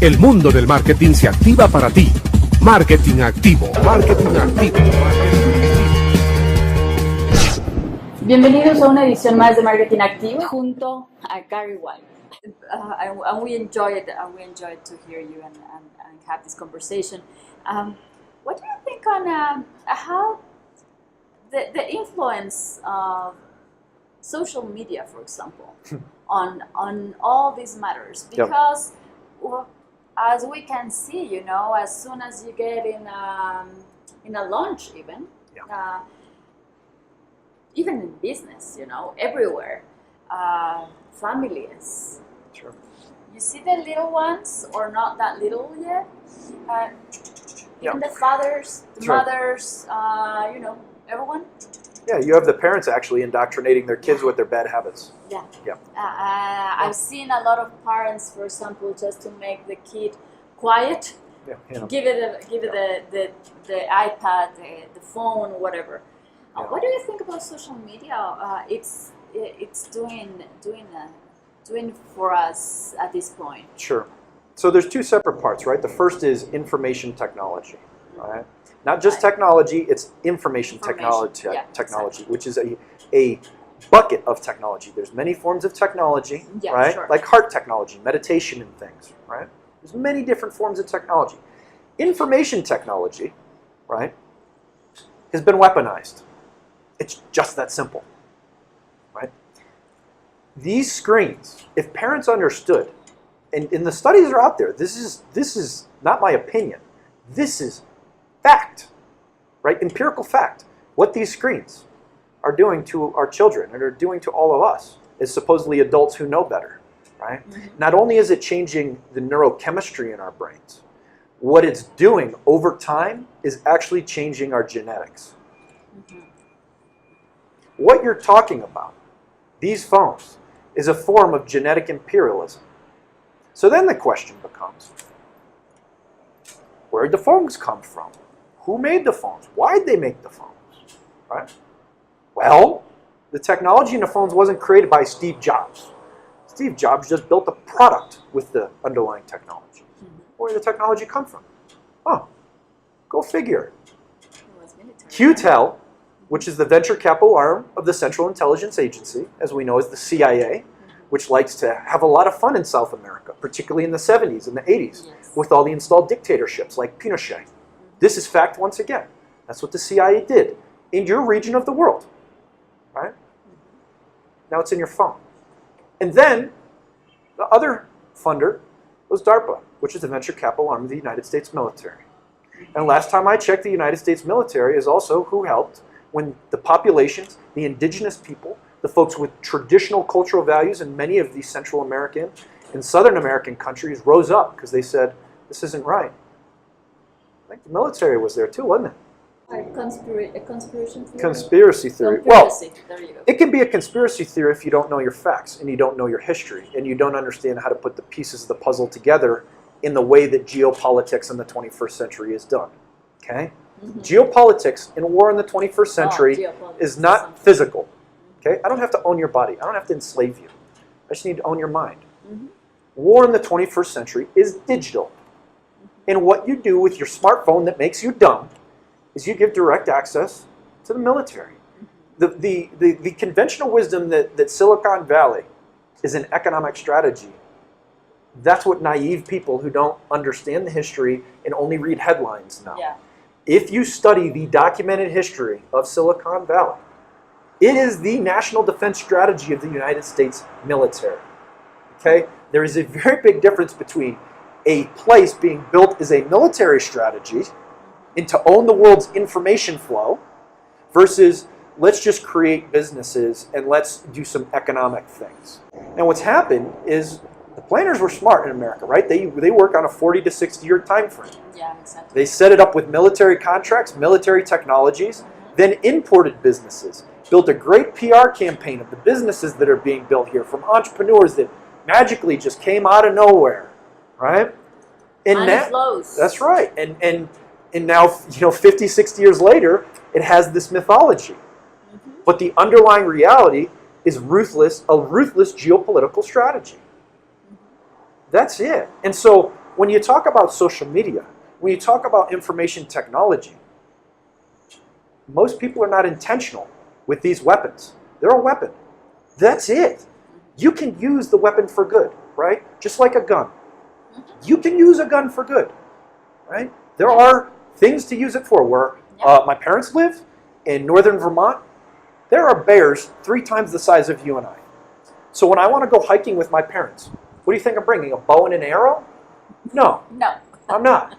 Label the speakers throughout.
Speaker 1: El mundo del marketing se activa para ti. Marketing activo. Marketing activo.
Speaker 2: Bienvenidos a una edición más de Marketing Activo junto a Gary Whitehill.
Speaker 3: And we enjoyed to hear you and have this conversation. What do you think on how the influence of social media, for example, on all these matters? Because well, as we can see, you know, as soon as you get in a lunch, even in business, you know, everywhere, families.
Speaker 4: Sure.
Speaker 3: You see the little ones, or not that little yet. Even the fathers, the mothers, you know, everyone.
Speaker 4: Yeah, you have the parents actually indoctrinating their kids with their bad habits.
Speaker 3: Yeah.
Speaker 4: Yeah.
Speaker 3: I've seen a lot of parents, for example, just to make the kid quiet, give it the iPad, the phone, whatever. What do you think about social media? It's doing for us at this point.
Speaker 4: Sure. So there's two separate parts, right? The first is information technology, right? Not just technology, it's information technology, exactly. Which is a bucket of technology. There's many forms of technology, right? Sure. Like heart technology, meditation and things, right? There's many different forms of technology. Information technology, right, has been weaponized. It's just that simple, right? These screens, if parents understood, and the studies are out there, this is not my opinion, this is fact, right? Empirical fact. What these screens are doing to our children and are doing to all of us as supposedly adults who know better, right? Mm-hmm. Not only is it changing the neurochemistry in our brains, what it's doing over time is actually changing our genetics. Mm-hmm. What you're talking about, these phones, is a form of genetic imperialism. So then the question becomes, where did the phones come from? Who made the phones? Why did they make the phones? Right? Well, the technology in the phones wasn't created by Steve Jobs. Steve Jobs just built a product with the underlying technology. Where did the technology come from? Oh, go figure. QTEL, which is the venture capital arm of the Central Intelligence Agency, as we know as the CIA, which likes to have a lot of fun in South America, particularly in the 70s and the 80s, with all the installed dictatorships like Pinochet. This is fact once again. That's what the CIA did in your region of the world, right? Now it's in your phone. And then the other funder was DARPA, which is the venture capital arm of the United States military. And last time I checked, the United States military is also who helped when the populations, the indigenous people, the folks with traditional cultural values in many of these Central American and Southern American countries rose up because they said, this isn't right. I think the military was there too, wasn't it?
Speaker 3: A conspiracy theory?
Speaker 4: Conspiracy theory. Well, it can be a conspiracy theory if you don't know your facts and you don't know your history and you don't understand how to put the pieces of the puzzle together in the way that geopolitics in the 21st century is done. Okay? Mm-hmm. Geopolitics in war in the 21st century is not physical. Okay? I don't have to own your body. I don't have to enslave you. I just need to own your mind. Mm-hmm. War in the 21st century is digital. And what you do with your smartphone that makes you dumb is you give direct access to the military. The conventional wisdom that Silicon Valley is an economic strategy, that's what naive people who don't understand the history and only read headlines know. Yeah. If you study the documented history of Silicon Valley, it is the national defense strategy of the United States military. Okay? There is a very big difference between a place being built as a military strategy and to own the world's information flow versus let's just create businesses and let's do some economic things. And what's happened is the planners were smart in America, right? They work on a 40 to 60 year time frame.
Speaker 3: Yeah, exactly.
Speaker 4: They set it up with military contracts, military technologies, then imported businesses, built a great PR campaign of the businesses that are being built here from entrepreneurs that magically just came out of nowhere, right? And
Speaker 3: money flows.
Speaker 4: That's right. And now, 50, 60 years later, it has this mythology. Mm-hmm. But the underlying reality is a ruthless geopolitical strategy. Mm-hmm. That's it. And so when you talk about social media, when you talk about information technology, most people are not intentional with these weapons. They're a weapon. That's it. You can use the weapon for good, right? Just like a gun. You can use a gun for good, right? There are things to use it for. Where my parents live in northern Vermont, there are bears 3 times the size of you and I. So when I want to go hiking with my parents, what do you think I'm bringing? A bow and an arrow? No.
Speaker 3: No.
Speaker 4: I'm not.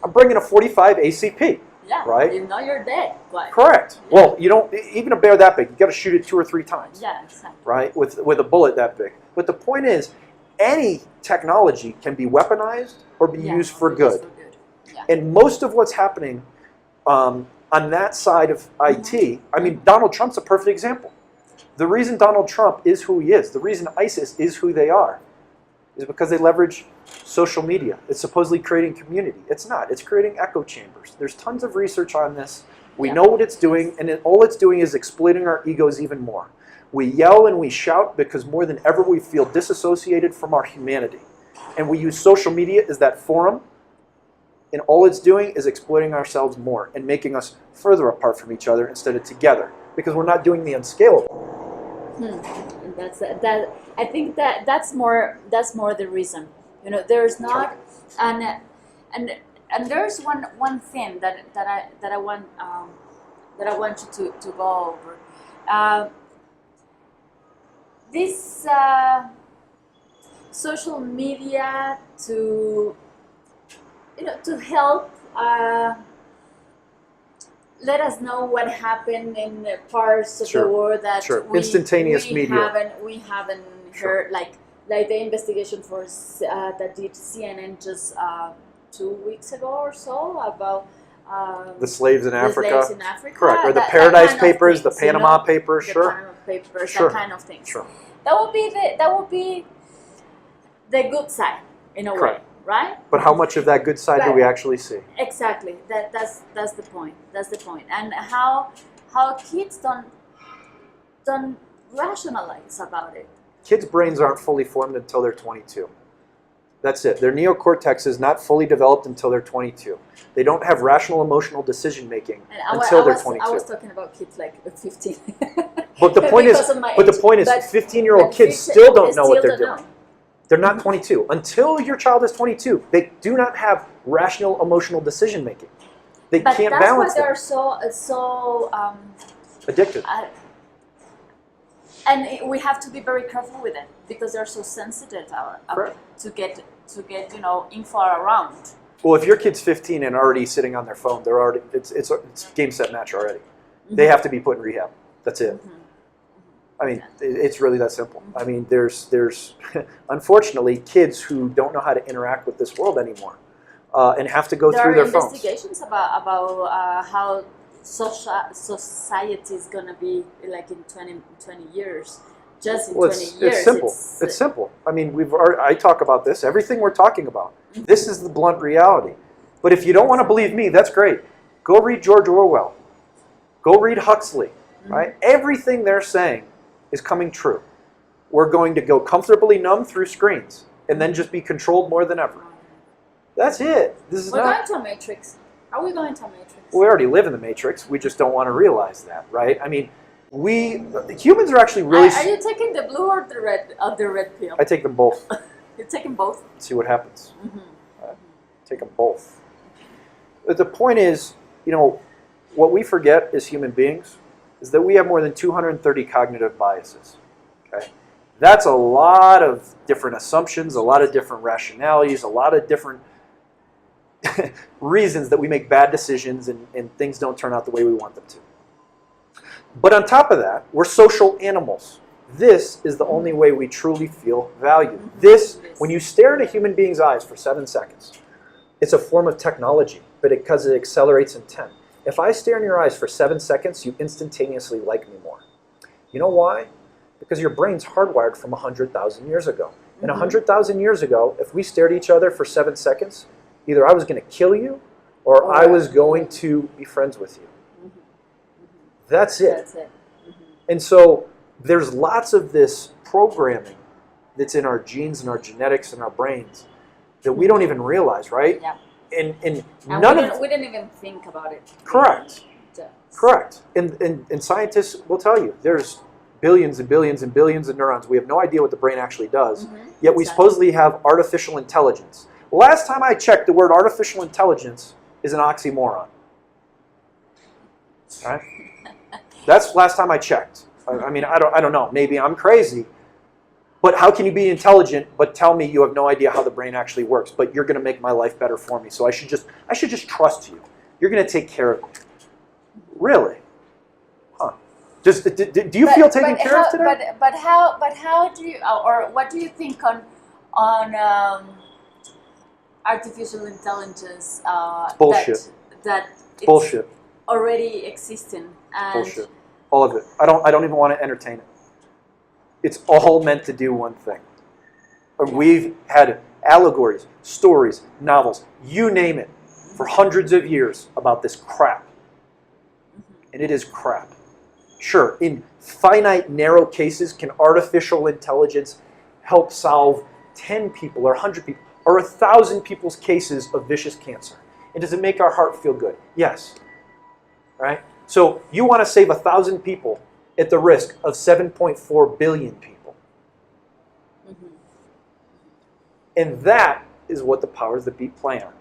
Speaker 4: I'm bringing a 45 ACP.
Speaker 3: Yeah,
Speaker 4: right?
Speaker 3: You know you're dead. But
Speaker 4: Correct. Yeah. Well, you don't, even a bear that big, you got to shoot it 2 or 3 times.
Speaker 3: Yeah, exactly.
Speaker 4: Right? With a bullet that big. But the point is, any technology can be weaponized or be used for good.
Speaker 3: Yeah.
Speaker 4: And most of what's happening on that side of IT, I mean, Donald Trump's a perfect example. The reason Donald Trump is who he is, the reason ISIS is who they are, is because they leverage social media. It's supposedly creating community. It's not. It's creating echo chambers. There's tons of research on this. We know what it's doing, and all it's doing is exploiting our egos even more. We yell and we shout because more than ever we feel disassociated from our humanity. And we use social media as that forum, and all it's doing is exploiting ourselves more and making us further apart from each other instead of together, because we're not doing the unscalable.
Speaker 3: I think that's more the reason. You know, there's not, and there's one thing that I want you to go over. This social media to help let us know what happened in the parts of the world that
Speaker 4: instantaneous media
Speaker 3: we haven't heard, like the investigation for that did CNN just 2 weeks ago or so about
Speaker 4: the slaves in Africa. Correct. Or the
Speaker 3: that
Speaker 4: Paradise
Speaker 3: kind of
Speaker 4: Papers,
Speaker 3: things,
Speaker 4: the Panama Papers,
Speaker 3: the Panama Papers, that kind of things.
Speaker 4: Sure.
Speaker 3: That would be the good side in a way, right?
Speaker 4: But how much of that good side do we actually see?
Speaker 3: Exactly. That's the point. That's the point. And how kids don't rationalize about it.
Speaker 4: Kids' brains aren't fully formed until they're 22. That's it. Their neocortex is not fully developed until they're 22. They don't have rational emotional decision making until they're 22.
Speaker 3: I was talking about kids like 15.
Speaker 4: But the point is, 15-year-old kids still don't know what they're doing. They're not 22. Until your child is 22, they do not have rational emotional decision making. They can't balance it.
Speaker 3: But that's why they're so
Speaker 4: addicted.
Speaker 3: And we have to be very careful with it because they're so sensitive to get info around.
Speaker 4: Well, if your kid's 15 and already sitting on their phone, they're already it's game set match already. They have to be put in rehab. That's it. I mean, it's really that simple. I mean, there's unfortunately kids who don't know how to interact with this world anymore and have to go through their phones.
Speaker 3: There are investigations about how society is going to be like in 20 years. Just in 20 years.
Speaker 4: It's simple. It's simple. I mean, I talk about this. Everything we're talking about. This is the blunt reality. But if you don't want to believe me, that's great. Go read George Orwell. Go read Huxley. Right? Everything they're saying is coming true. We're going to go comfortably numb through screens and then just be controlled more than ever. That's it. This is
Speaker 3: We're going to a matrix. Are we going to a matrix?
Speaker 4: We already live in the matrix. We just don't want to realize that, right? I mean, humans are actually really...
Speaker 3: Are you taking the blue or the red pill?
Speaker 4: I take them both.
Speaker 3: You're taking both?
Speaker 4: See what happens. Take them both. But the point is, what we forget as human beings is that we have more than 230 cognitive biases. Okay? That's a lot of different assumptions, a lot of different rationalities, a lot of different reasons that we make bad decisions and things don't turn out the way we want them to. But on top of that, we're social animals. This is the only way we truly feel valued. When you stare at a human being's eyes for 7 seconds, it's a form of technology, but because it accelerates intent. If I stare in your eyes for 7 seconds, you instantaneously like me more. You know why? Because your brain's hardwired from 100,000 years ago. And 100,000 years ago, if we stared at each other for 7 seconds, either I was going to kill you or I was going to be friends with you. That's it.
Speaker 3: That's it.
Speaker 4: And so there's lots of this programming that's in our genes and our genetics and our brains that we don't even realize, right?
Speaker 3: Yeah.
Speaker 4: And
Speaker 3: we didn't even think about it.
Speaker 4: Correct. Correct. And scientists will tell you there's billions and billions and billions of neurons. We have no idea what the brain actually does. Yet we supposedly have artificial intelligence. Last time I checked, the word artificial intelligence is an oxymoron. Right? That's last time I checked. I mean, I don't know. Maybe I'm crazy. But how can you be intelligent but tell me you have no idea how the brain actually works? But you're going to make my life better for me. So I should just trust you. You're going to take care of me. Really? Huh? Do you feel taken care of today?
Speaker 3: But how do you, or what do you think on artificial intelligence?
Speaker 4: Bullshit.
Speaker 3: That it's
Speaker 4: Bullshit.
Speaker 3: already existing. And
Speaker 4: Bullshit. All of it. I don't even want to entertain it. It's all meant to do one thing. We've had allegories, stories, novels, you name it, for hundreds of years about this crap. And it is crap. Sure, in finite, narrow cases, can artificial intelligence help solve 10 people or 100 people or 1,000 people's cases of vicious cancer? And does it make our heart feel good? Yes. Right? So you want to save 1,000 people at the risk of 7.4 billion people. And that is what the powers that be play on.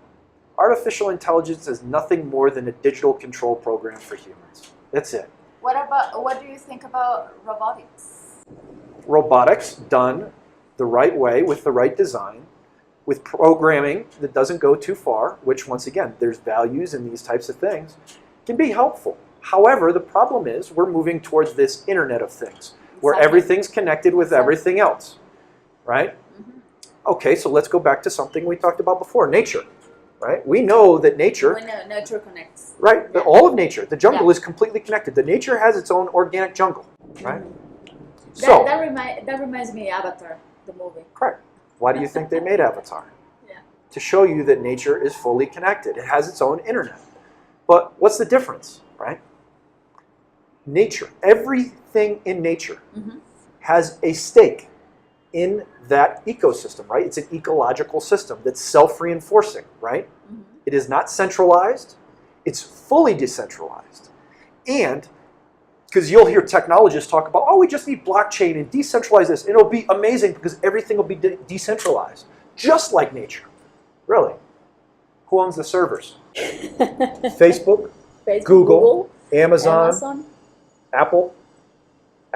Speaker 4: Artificial intelligence is nothing more than a digital control program for humans. That's it.
Speaker 3: What do you think about robotics?
Speaker 4: Robotics done the right way with the right design, with programming that doesn't go too far, which once again, there's values in these types of things, can be helpful. However, the problem is we're moving towards this Internet of Things, where everything's connected with everything else, right? Okay, so let's go back to something we talked about before, nature, right? We know that nature...
Speaker 3: We know nature connects.
Speaker 4: Right, yeah. All of nature. The jungle is completely connected. The nature has its own organic jungle, right? So
Speaker 3: That reminds me of Avatar, the movie.
Speaker 4: Correct. Why do you think they made Avatar? To show you that nature is fully connected. It has its own internet. But what's the difference, right? Nature, everything in nature has a stake in that ecosystem, right? It's an ecological system that's self-reinforcing, right? It is not centralized. It's fully decentralized. And, because you'll hear technologists talk about, oh, we just need blockchain and decentralize this. And it'll be amazing because everything will be decentralized, just like nature. Really? Who owns the servers? Facebook, Google, Amazon, Apple,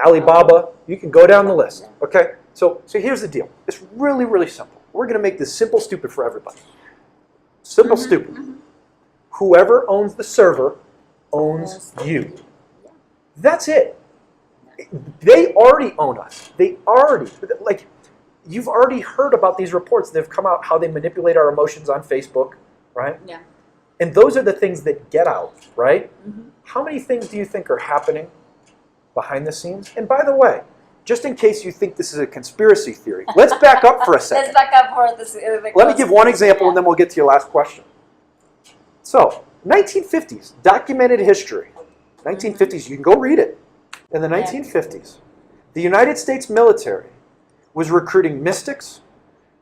Speaker 4: Alibaba. You can go down the list. Okay? So here's the deal. It's really, really simple. We're going to make this simple, stupid for everybody. Simple, stupid. Whoever owns the server owns you. That's it. They already own us. They already, like, you've already heard about these reports that have come out, how they manipulate our emotions on Facebook, right? Yeah. And those are the things that get out, right? How many things do you think are happening behind the scenes? And by the way, just in case you think this is a conspiracy theory, let's back up for a second.
Speaker 3: Let's back up for this.
Speaker 4: Let me give one example and then we'll get to your last question. So, 1950s, documented history. 1950s, you can go read it. In the 1950s, the United States military was recruiting mystics,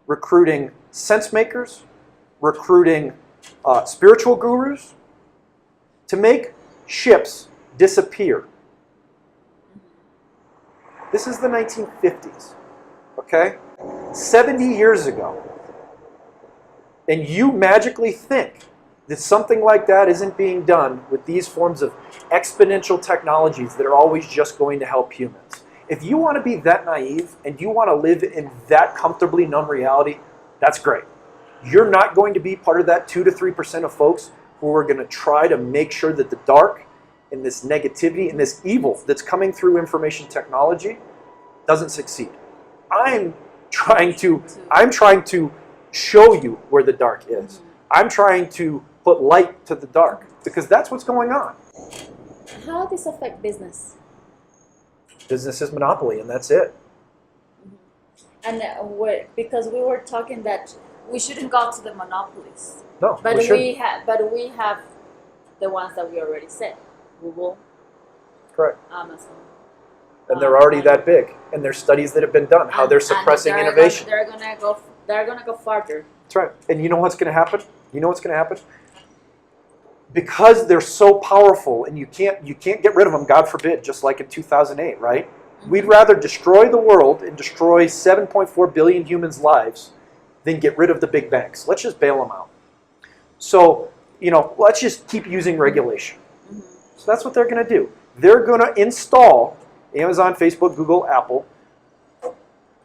Speaker 4: recruiting sense makers, recruiting spiritual gurus to make ships disappear. This is the 1950s, okay? 70 years ago. And you magically think that something like that isn't being done with these forms of exponential technologies that are always just going to help humans. If you want to be that naive and you want to live in that comfortably numb reality, that's great. You're not going to be part of that 2 to 3% of folks who are going to try to make sure that the dark and this negativity and this evil that's coming through information technology doesn't succeed. I'm trying to show you where the dark is. I'm trying to put light to the dark because that's what's going on.
Speaker 3: How does this affect business?
Speaker 4: Business is monopoly, and that's it.
Speaker 3: And because we were talking that we shouldn't go to the monopolies.
Speaker 4: No,
Speaker 3: but we have the ones that we already said: Google,
Speaker 4: correct,
Speaker 3: Amazon.
Speaker 4: And they're already that big, and there's studies that have been done how they're suppressing innovation.
Speaker 3: They're gonna go they're going to go farther.
Speaker 4: That's right. And you know what's going to happen? You know what's going to happen? Because they're so powerful and you can't get rid of them, God forbid, just like in 2008, right? We'd rather destroy the world and destroy 7.4 billion humans' lives than get rid of the big banks. Let's just bail them out. So, let's just keep using regulation. So that's what they're going to do. They're going to install Amazon, Facebook, Google, Apple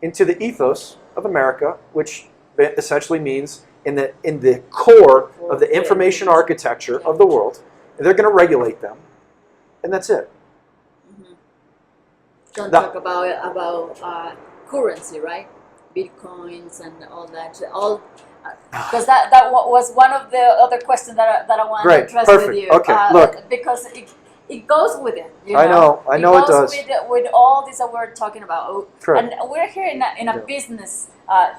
Speaker 4: into the ethos of America, which essentially means in the core of the information architecture of the world. And they're going to regulate them, and that's it.
Speaker 3: Don't talk about currency, right? Bitcoins and all that. Because that was one of the other questions that I wanted to address with you.
Speaker 4: Okay, look.
Speaker 3: Because it goes with it.
Speaker 4: I know it does.
Speaker 3: It goes with all this that we're talking about.
Speaker 4: Correct.
Speaker 3: And we're here in a business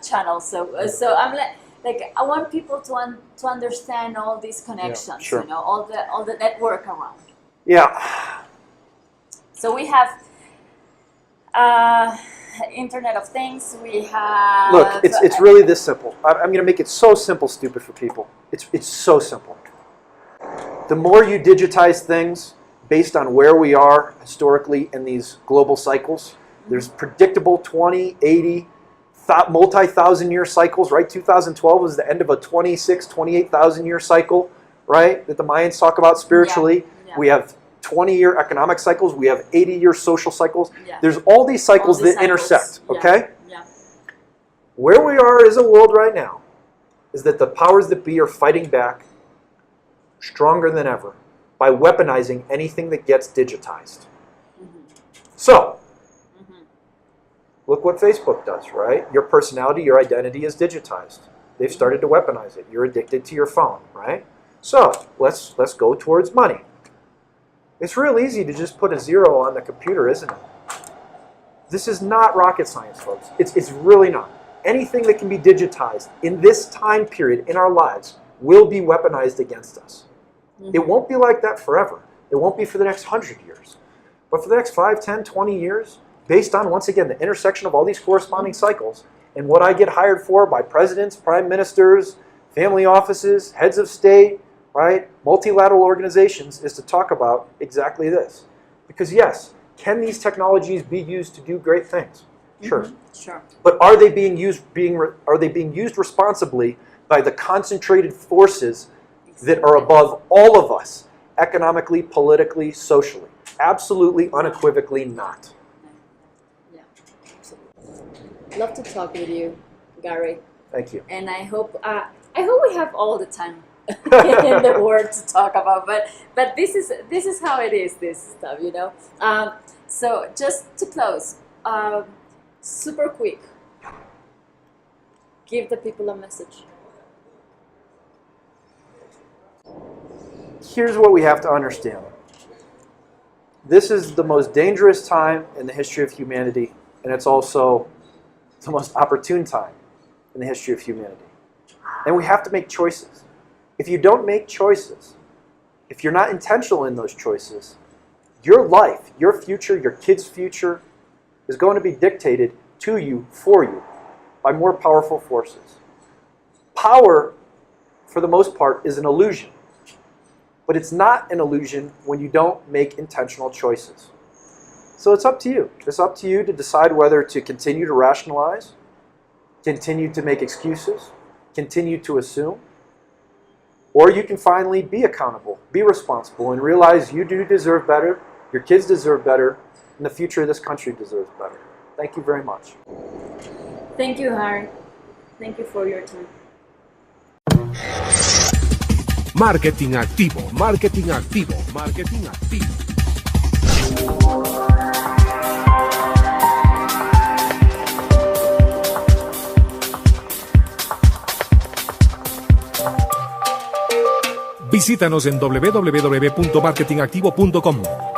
Speaker 3: channel, so I'm like I want people to understand all these connections.
Speaker 4: Sure.
Speaker 3: All the network around.
Speaker 4: Yeah.
Speaker 3: So we have Internet of Things. We have.
Speaker 4: Look, it's really this simple. I'm going to make it so simple, stupid for people. It's so simple. The more you digitize things based on where we are historically in these global cycles, there's predictable 20, 80, multi-thousand year cycles, right? 2012 was the end of a 26, 28,000 year cycle, right? That the Mayans talk about spiritually. Yeah. We have 20-year economic cycles. We have 80-year social cycles. Yeah. There's all these cycles that intersect, okay?
Speaker 3: Yeah.
Speaker 4: Where we are as a world right now is that the powers that be are fighting back stronger than ever by weaponizing anything that gets digitized. So, look what Facebook does, right? Your personality, your identity is digitized. They've started to weaponize it. You're addicted to your phone, right? So, let's go towards money. It's real easy to just put a 0 on the computer, isn't it? This is not rocket science, folks. It's really not. Anything that can be digitized in this time period in our lives will be weaponized against us. It won't be like that forever. It won't be for the next 100 years. But for the next 5, 10, 20 years, based on, once again, the intersection of all these corresponding cycles and what I get hired for by presidents, prime ministers, family offices, heads of state, right, multilateral organizations, is to talk about exactly this. Because yes, can these technologies be used to do great things? Sure.
Speaker 3: Sure.
Speaker 4: But are they being used responsibly by the concentrated forces that are above all of us, economically, politically, socially? Absolutely, unequivocally not.
Speaker 3: Yeah, absolutely. Love to talk with you, Gary.
Speaker 4: Thank you.
Speaker 3: And I hope we have all the time in the world to talk about, but this is how it is, this stuff, So just to close, super quick, give the people a message.
Speaker 4: Here's what we have to understand. This is the most dangerous time in the history of humanity, and it's also the most opportune time in the history of humanity. And we have to make choices. If you don't make choices, if you're not intentional in those choices, your life, your future, your kids' future is going to be dictated to you, for you, by more powerful forces. Power, for the most part, is an illusion. But it's not an illusion when you don't make intentional choices. So it's up to you. It's up to you to decide whether to continue to rationalize, continue to make excuses, continue to assume, or you can finally be accountable, be responsible, and realize you do deserve better, your kids deserve better, and the future of this country deserves better. Thank you very much.
Speaker 3: Thank you, Harry. Thank you for your time.
Speaker 1: Marketing activo, marketing activo, marketing activo. Visítanos en www.marketingactivo.com.